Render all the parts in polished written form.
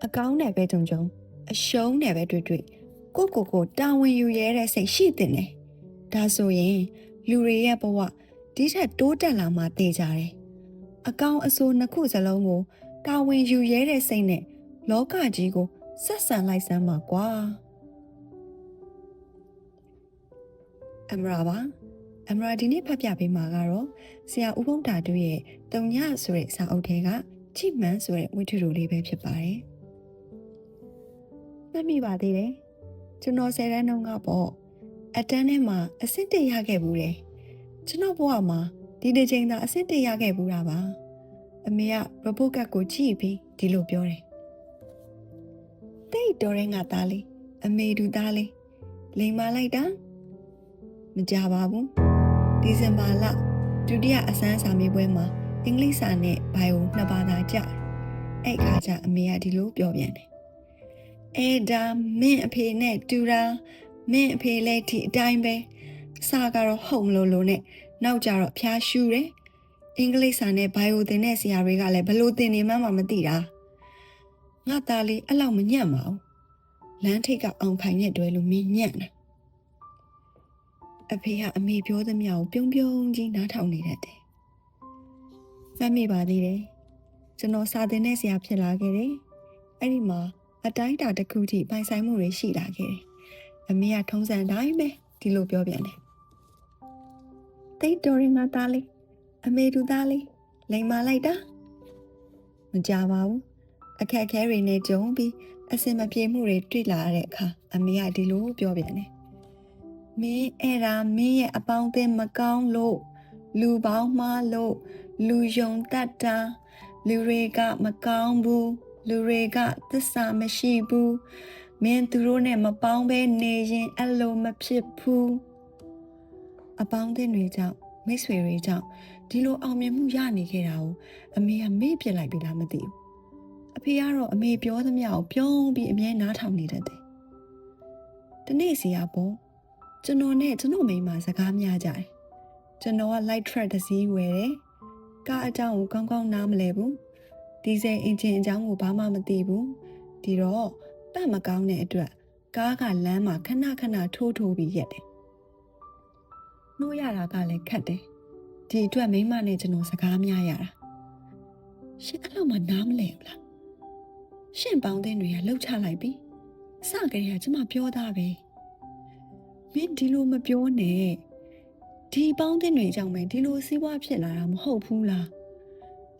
အကောင်းနဲ့ပဲကြုံကြုံအရှုံးနဲ့ပဲတွေ့တွေ့ကိုတာဝန်ယူရဲတဲ့စိတ်ရှိတဲ့နဲ့ဒါဆိုရင်လူတွေရဲ့ဘဝဒီထက်တိုးတက်လာမှသိကြတယ်အကောင်းအဆိုးနှစ်ခုစလုံးကိုတာဝန်ယူရဲတဲ့စိတ်နဲ့လောကကြီးကိုဆက်ဆံလိုက်စမ်းပါကွာအမရာပါအမရာဒီနေ့ဖတ်ပြပေးမှာကတော့ဆရာဦးဘုံတာတူရဲ့တုံညဆိုတဲ့စာအုပ်ထဲကချိမှန်ဆိုတဲ့ဝိထုတို့လေးပဲဖြစ်ပါတယ်မှတ်မိပါသေးတယ်ကျွန်တော်10တန်းတုန်းကပေါ့အတန်းထဲမှာအဆင့်1ရခဲ့ဘူးတယ်ကျွန်တော်ဘဝမှာဒီတစ်ချိန်သာအဆင့်1ရခဲ့ဘူးတာပါအမေက report card ကိုကြည့်ပြီးဒီလိုပြောတယ်တိတ်တော်တဲ့ငါသားလေးအမေဒူသားလေးလိမ်မာလိုက်တာမကြပါဘူးဒီဇင်ဘာလဒုတိယအစမ်းစာမေးပွဲမှာအင်္ဂလိပ်စာနဲ့ဘိုင်ယို2ဘာသာကြအဲ့ခါကျအမေကဒီလိုပြောပြန်တယ်ဒါမင်းအဖေနဲ့တူတာမင်းအဖေလည်းဒီအတိုင်းပဲစာကတော့ဟုတ်မလို့နဲ့နောက်ကြတော့ဖျားရှူတယ်အင်္ဂလိပ်စာနဲ့ဘိုင်ယိုသင်တဲ့ဆရာတွေကလည်းဘလို့သင်နေမှမသိတာငါသားလေးအဲ့လောက်မညံ့ပါဘူးလမ်းထိပ်ကအောင်ခိုင်နဲ့တွဲလို့မင်းညံ့တာအဖေကအမေပြောသမျှကိုပြုံးကြီးနားထောင်နေတတ်တယ်မှတ်မိပါသေးတယ်ကျွန်တော်စာသင်တဲ့ဆရာဖြစ်လာခဲ့တယ်အဲ့ဒီမှာအတိုင်းတာတစ်ခုထိပိုင်ဆိုင်မှုတွေရှိလာခဲ့တယ်အမေကထုံးစံတိုင်းပဲဒီလိုပြောပြန်တယ်တိတ်တော်ရင်ငါသားလေးအမေတို့သားလေးလိမ်မာလိုက်တာမကြပါဘူးအခက်အခဲတွေနဲ့ကြုံပြီးအစင်မပြေမှုတွေတွေ့လာတဲ့အခါအမေကဒီလိုပြောပြန်တယ်မင်းအဲ့ဒါမင်းရဲ့အပေါင်းအသင်းမကောင်းလို့လူပေါင်းမှားလို့လူယုံတတ်တာလူတွေကမကောင်းဘူးလူတွေကသစ္စာမရှိဘူးမင်းသူတို့နဲ့မပေါင်းဘဲနေရင်အဲ့လိုမဖြစ်ဘူးအပေါင်းအသင်းတွေကြောင့်မိတ်ဆွေတွေကြောင့်ဒီလိုအောင်မြင်မှုရနေခဲ့တာကိုအမေကမေ့ပြစ်လိုက်ပြီလားမသိဘူးအဖေကတော့အမေပြောသမျှကိုပြုံးပြီးအမြဲနားထောင်နေတတ်တယ်ဒီနေ့စီကပေါ့ကျွန်တော်နဲ့ကျွန်တော်မိန်းမစကားများကြတယ်ကျွန်တော်က light track တစ်စီးဝယ်တယ်ကားအကြောင်းကိုကောင်းကောင်းနားမလဲဘူးဒီဇယ်အင်ဂျင်အကြောင်းကိုဘာမှမသိဘူးဒီတော့ပတ်မကောင်းတဲ့အတွက်ကားကလမ်းမှာခဏထိုးပြီးရက်တယ်နှိုးရတာကလည်းခက်တယ်ဒီအတွက်မိန်းမနဲ့ကျွန်တော်စကားများရတာရှင်အဲ့လိုမှနားမလဲဘူးလားရှင်ပေါင်းတဲ့တွေကလှုပ်ချလိုက်ပြီအစကတည်းကကျွန်မပြောသားပဲမင်းဒီလိုမပြောနဲ့ဒီပေါင်းတဲ့တွေကြောင့်ပဲဒီလိုစီးပွားဖြစ်လာတာမဟုတ်ဘူးလား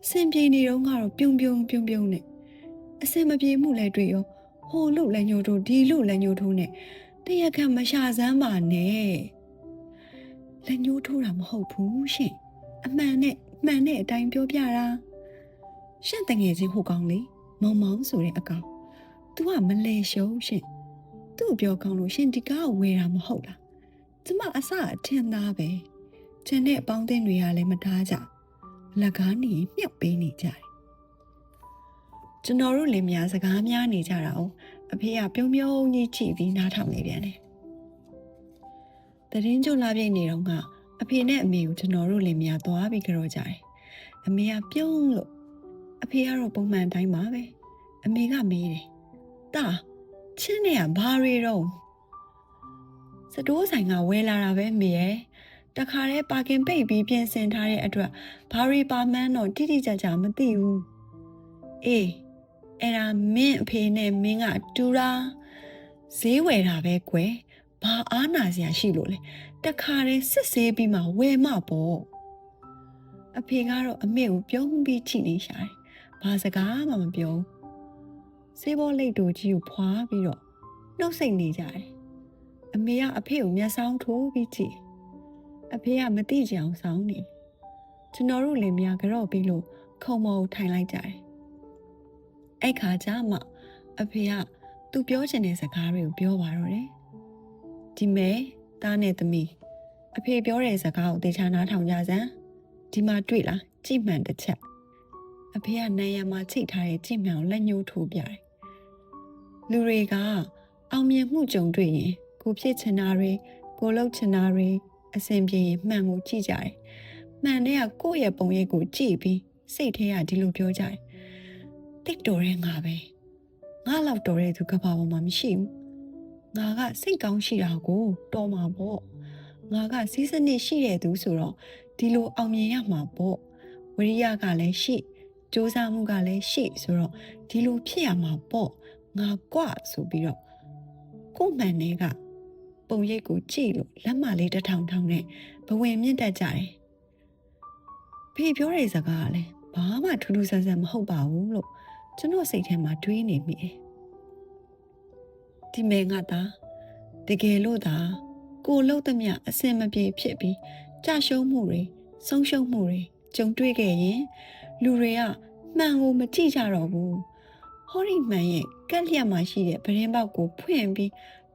စင်ပြေနေတော့ကတော့ပြုံနဲ့အစင်မပြေမှုလည်းတွေ့ရောဟိုလို့လည်းညို့ထိုးဒီလို့လည်းညို့ထိုးနဲ့တရခန့်မရှာစမ်းပါနဲ့လည်းညို့ထိုးတာမဟုတ်ဘူးရှင်အမှန်နဲ့အတိုင်းပြောပြတာရှင်တငယ်ချင်းဟိုကောင်လေမောင်ဆိုတဲ့အကောင် तू ကမလဲရှုံးရှင်သူ့ပြောကောင်းလို့ရှင်ဒီကားကိုဝယ်တာမဟုတ်လားကျမအစအထင်သားပဲကျန်တဲ့အပေါင်းအသင်းတွေကလည်းမထားကြလက်ကားနေမြှောက်ပေးနေကြတယ်ကျွန်တော်တို့လည်းများစကားများနေကြတာ哦အဖေကပြုံးကြီးကြည့်ပြီးနားထောင်နေပြန်တယ်တရင်ကျလာပြိတ်နေတော့ကအဖေနဲ့အမေကိုကျွန်တော်တို့လည်းများသွားပြီးကြောကြတယ်အမေကပြုံးလို့အဖေကတော့ပုံမှန်တိုင်းပါပဲအမေကမေးတယ်တာချင်းနဲ့ကဘာတွေတော့စတိုးဆိုင်ကဝယ်လာတာပဲမေရဲ့တခါတည်းပါကင်ပိတ်ပြီးပြင်ဆင်ထားတဲ့အတွက်ဘာတွေပါမှန်းတော့တိတိကျကျမသိဘူးအေးအဲ့ဒါမင်းအဖေနဲ့မင်းကတူတာဈေးဝယ်တာပဲကွယ်ဘာအားနာစရာရှိလို့လဲတခါတည်းစစ်ဆေးပြီးမှဝယ်မှပေါ့အဖေကတော့အမေကိုပြုံးပြီးချိနေရှာတယ်ဘာစကားမှမပြောစေးဘောလိတ်တို့ကြီးကိုဖွာပြီးတော့နှုတ်ဆက်နေကြတယ်အမေကအဖေကိုမျက်စောင်းထိုးပြီးကြည့်အဖေကမသိကြအောင်စောင်းနေကျွန်တော်တို့လည်းများကြော့ပြီးလို့ခုံမော်ထိုင်လိုက်ကြတယ်အဲ့ခါကျမှအဖေကသူပြောချင်တဲ့စကားတွေကိုပြောပါတော့တယ်ဒီမဲသားနဲ့သမီးအဖေပြောတဲ့စကားကိုသေချာနားထောင်ကြစမ်းဒီမှာတွေ့လားကြည့်မှန်တစ်ချက်အဖေကနိုင်ရမှာချိတ်ထားတဲ့ကြည့်မှန်ကိုလက်ညှိုးထိုးပြတယ်လူတွေကအောင်မြင်မှုကြုံတွေ့ရင်ကိုဖြစ်ချင်တာတွေကိုလှုပ်ချင်တာတွေအဆင်ပြေရင်မှန်ကိုကြည့်ကြတယ်မှန်တဲ့ကကိုယ့်ရဲ့ပုံရိပ်ကိုကြည့်ပြီးစိတ်ထဲကဒီလိုပြောကြတယ်တိတ်တော်တဲ့ငါပဲ ငါလောက်တော်တဲ့သူကဘာမှမရှိဘူးငါကစိတ်ကောင်းရှိတာကိုတော်မှာပေါ့ငါကစီးစနစ်ရှိတဲ့သူဆိုတော့ဒီလိုအောင်မြင်ရမှာပေါ့ဝိရိယကလည်းရှိစူးစမ်းမှုကလည်းရှိဆိုတော့ဒီလိုဖြစ်ရမှာပေါ့ငါကွဆိုပြီးတော့ကို့မှန်တဲ့ကပုံရိပ်ကိုကြည့်လို့လက်မလေးတစ်ထောင်ထောင်နဲ့ဘဝင်မြင့်တက်ကြတယ်ဖေပြောတဲ့စကားကလည်းဘာမှထူးထူးဆန်းဆန်းမဟုတ်ပါဘူးလို့ကျွန်တော်စိတ်ထဲမှာတွေးနေမိတယ်ဒီမဲငါသားတကယ်လို့သာကိုလှုပ်သမျှအစင်မပြေဖြစ်ပြီးကြာရှုံးမှုတွေဆုံးရှုံးမှုတွေကြုံတွေ့ခဲ့ရင်လူတွေကမှန်ကိုမကြည့်ကြတော့ဘူးဟောဒီမှန်ရဲ့ကက်လျက်မှာရှိတဲ့ပရင်းပေါက်ကိုဖွင့်ပြီး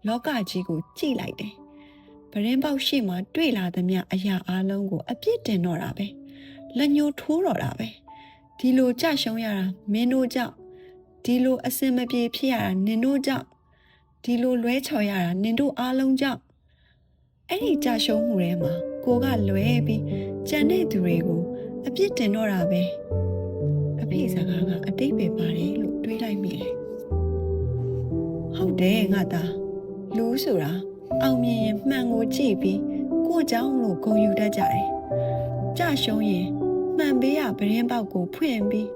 လောကကြီးကိုကြည့်လိုက်တယ်ပရင်းပေါက်ရှိမှတွေ့လာသမျှအရာအလုံးကိုအပြစ်တင်တော့တာပဲလက်ညှိုးထိုးတော့တာပဲဒီလိုကြရှုံးရတာမင်းတို့ကြောင့်ဒီလိုအစင်မပြေဖြစ်ရတာနင်တို့ကြောင့်ဒီလိုလွဲချော်ရတာနင်တို့အားလုံးကြောင့်အဲ့ဒီကြရှုံးမှုထဲမှာကိုကလွဲပြီးကြံတဲ့သူတွေကိုအပြစ်တင်တော့တာပဲအဖေစကားကအတိတ်ပဲပါတယ်လို့တွေးလိုက်မိတယ်ဟုတ်တယ်ငါသားလူဆိုတာအောင်မြင်ရင်မှန်ကိုကြည့်ပြီးကိုကြောင့်လို့ဂုဏ်ယူတတ်ကြတယ်ကြရှုံးရင်မှန်ပေးရပရင်းပေါက်ကိုဖွင့်ပြီး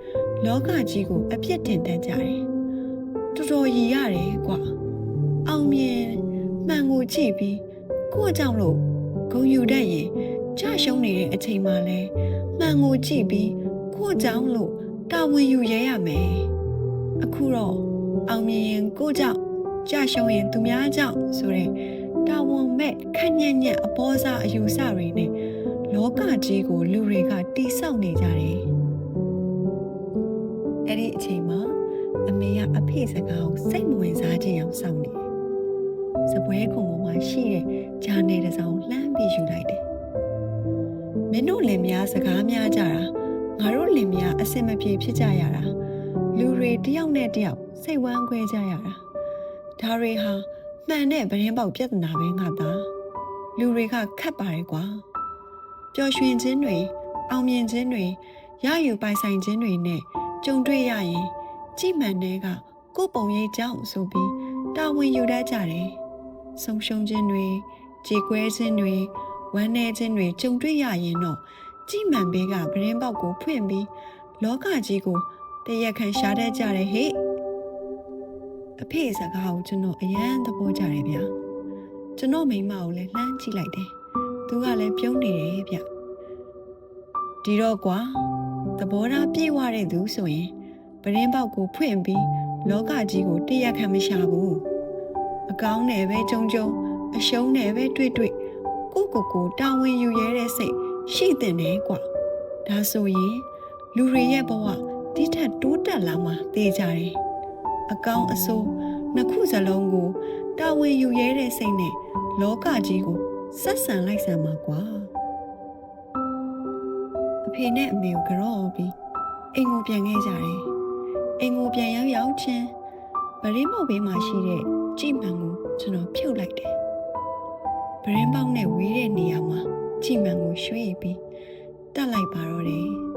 လောကကြီးကိုအပြစ်တင်တတ်ကြတယ်တော်တော်ရည်ရတယ်ကွာအောင်မြင်မှန်ကိုကြည့်ပြီးကိုကြောင့်လို့ဂုဏ်ယူတတ်ရင်ကြရှုံးနေတဲ့အချိန်မှလည်းမှန်ကိုကြည့်ပြီးကိုကြောင့်လို့တာဝန်ယူရဲရမယ်အခုတော့အောင်မြင်ရင်ကိုကြောင့်ကြရှုံးရင်သူများကြောင့်ဆိုတဲ့တာဝန်မဲ့ခက်ညံ့ညံ့အပေါ်စားအယူဆတွေနဲ့လောကကြီးကိုလူတွေကတိဆောက်နေကြတယ်အဲ့ဒီအချိန်မှာအမေကအဖေစကားကိုစိတ်မဝင်စားခြင်းအောင်စောင့်နေစပွဲခုံပေါ်မှာရှိတဲ့ဂျာနယ်တစ်စောင်လှမ်းပြီးယူလိုက်တယ်မင်းတို့လင်မယားစကားများကြတာငါတို့လင်မယားအစင်မပြေဖြစ်ကြရတာလူတွေတယောက်နဲ့တယောက်စိတ်ဝမ်းခွဲကြရတာဒါတွေဟာမှန်တဲ့ပရင်းပေါက်ပြဿနာပဲငါသားလူတွေကခက်ပါတယ်ကွာပျော်ရွှင်ခြင်းတွေအောင်မြင်ခြင်းတွေရယူပိုင်ဆိုင်ခြင်းတွေနဲ့ကြုံတွေ့ရရင်ကြည်မှန်တဲ့ကကိုယ်ပုံရိပ်ကြောင့်ဆိုပြီးတာဝန်ယူတတ်ကြတယ်ဆုံးရှုံးခြင်းတွေကြေကွဲခြင်းတွေဝမ်းနည်းခြင်းတွေကြုံတွေ့ရရင်တော့ကြည်မှန်ဘေးကပရင်းပေါက်ကိုဖွင့်ပြီးလောကကြီးကိုတရက်ခန့်ရှာတတ်ကြတယ်ဟဲ့အဖေစကားကိုကျွန်တော်အယမ်းသဘောကျတယ်ဗျာကျွန်တော်မိမကိုလည်းလှမ်းကြည့်လိုက်တယ်သူကလည်းပြုံးနေတယ်ဗျဒီတော့ကွာသဘောထားပြေဝတဲ့သူဆိုရင်ပရင်းပေါက်ကိုဖွင့်ပြီးလောကကြီးကိုတရက်ခန့်မရှာဘူးအကောင်းနဲ့ပဲကြုံကြုံအရှုံးနဲ့ပဲတွေ့တွေ့ကိုတာဝန်ယူရဲတဲ့စိတ်ရှိတဲ့နဲ့ကွာဒါဆိုရင်လူတွေရဲ့ဘဝဒီထက်တိုးတက်လာမှသိကြတယ်အကောင်းအဆိုးနှစ်ခုစလုံးကိုတာဝန်ယူရဲတဲ့စိတ်နဲ့လောကကြီးကိုဆက်ဆံလိုက်စမ်းပါကွာအဖေနဲ့အမေကိုကြော့ပြီးအိမ်ကိုပြန်ခဲ့ကြတယ်အိမ်ကိုပြန်ရောက်ချင်းပရင်းပေါက်ဘေးမှာရှိတဲ့ကြည်မှန်ကိုကျွန်တော်ဖြုတ်လိုက်တယ်ပရင်းပေါက်နဲ့ဝေးတဲ့နေရာမှာကြည်မှန်ကိုရွှေ့ပြီးတက်လိုက်ပါတော့တယ်